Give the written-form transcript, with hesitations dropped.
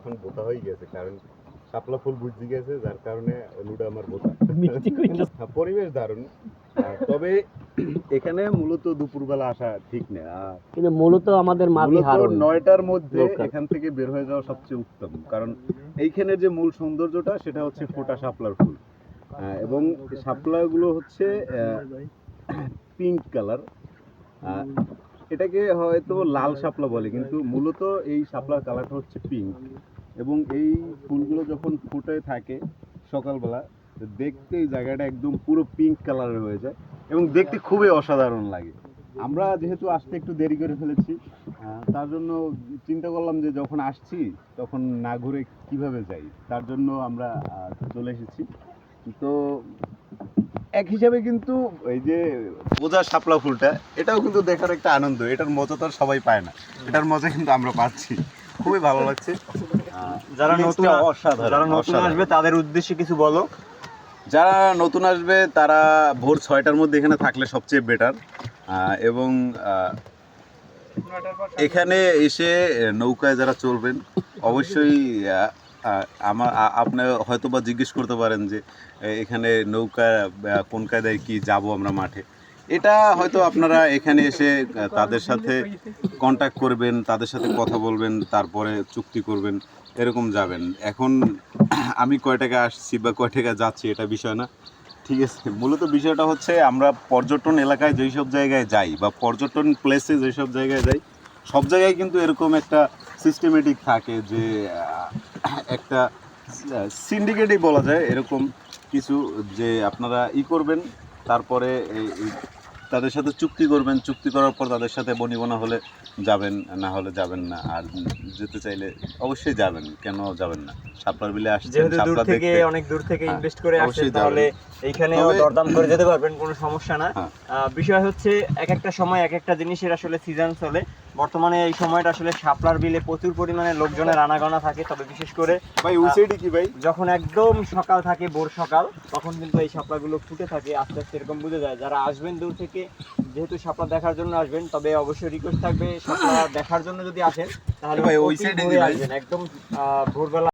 এখন বোতা হয়ে গেছে, কারণ শাপলা ফুল বুঝতে গেছে, যার কারণে লুডা আমার বোতা। পরিবেশ দারুণ, তবে এখানে মূলত দুপুরবেলা আসা ঠিক না। কিন্তু মূলত আমাদের মাঝি মূলত হারুন 9টার মধ্যে লোকাল। এখান থেকে বের হয়ে যাওয়া সবচেয়ে উত্তম, কারণ এইখানে যে মূল সৌন্দর্যটা সেটা হচ্ছে ফোটা শাপলার ফুল, এবং শাপলাগুলো হচ্ছে পিঙ্ক কালার। এটাকে হয়তো লাল শাপলা বলে, কিন্তু মূলত এই শাপলার কালারটা হচ্ছে পিঙ্ক, এবং এই ফুলগুলো যখন ফুটে থাকে সকালবেলা, দেখতে এই জায়গাটা একদম পুরো পিঙ্ক কালারের হয়ে যায় এবং দেখতে খুবই অসাধারণ লাগে। আমরা যেহেতু আসতে একটু দেরি করে ফেলেছি, তার জন্য চিন্তা করলাম যে যখন আসছি তখন না ঘুরে কিভাবে যাই, তার জন্য আমরা চলে এসেছি। তো এক হিসাবে কিন্তু এই যে বোঝা শাপলা ফুলটা, এটাও কিন্তু দেখার একটা আনন্দ, এটার মজা তো আর সবাই পায় না, এটার মজা কিন্তু আমরা পাচ্ছি, খুবই ভালো লাগছে। যারা নতুন অসাধারণ। আসবে তাদের উদ্দেশ্যে কিছু বলো। যারা নতুন আসবে তারা ভোর 6টার মধ্যে এখানে থাকলে সবচেয়ে বেটার, এবং এখানে এসে নৌকায় যারা চলবেন অবশ্যই আপনি হয়তো বা জিজ্ঞেস করতে পারেন যে এখানে নৌকা কোন কায়দায় কি যাব আমরা মাঠে। এটা হয়তো আপনারা এখানে এসে তাদের সাথে কন্ট্যাক্ট করবেন, তাদের সাথে কথা বলবেন, তারপরে চুক্তি করবেন, এরকম যাবেন। এখন আমি কয় টাকা আসছি বা কয় টাকা যাচ্ছি এটা বিষয় না, ঠিক আছে। মূলত বিষয়টা হচ্ছে আমরা পর্যটন এলাকায় যেই সব জায়গায় যাই বা পর্যটন প্লেসে যেসব জায়গায় যাই, সব জায়গায় কিন্তু এরকম একটা সিস্টেমেটিক থাকে যে একটা সিন্ডিকেটই বলা যায় এরকম কিছু, যে আপনারা করবেন, তারপরে তাদের সাথে চুক্তি করবেন, চুক্তি করার পর তাদের সাথে বনিবনা হলে যাবেন, না হলে যাবেন না। আর যেতে চাইলে অবশ্যই যাবেন, কেন যাবেন না? শাপলার বিলে আসছেন, যেহেতু দূর শাপলা থেকে দেখতে, অনেক দূর থেকে ইনভেস্ট করে আসছেন, অবশ্যই তাহলে এইখানেও তবে- দরদাম করে যেতে পারবেন, কোনো সমস্যা না। হ্যাঁ। বিষয় হচ্ছে এক একটা সময় এক একটা জিনিসের আসলে সিজন চলে। বর্তমানে এই সময়টা আসলে শাপলার বিলে প্রচুর পরিমাণে লোকজনের আনাগোনা থাকে, তবে বিশেষ করে ভাই ওই সাইডে কি ভাই? যখন একদম সকাল থাকে, ভোর সকাল, তখন কিন্তু এই শাপলাগুলো ফুটে থাকে আস্তে আস্তে, এরকম বোঝা যায়। যারা আসবেন দূর থেকে, যেহেতু শাপলা দেখার জন্য আসবেন, তবে অবশ্যই রিকোয়েস্ট থাকবে শাপলা দেখার জন্য যদি আসেন তাহলে ভাই, ওই অতি side এ ভোরে কি ভাই? আসবেন, একদম ভোরবেলা।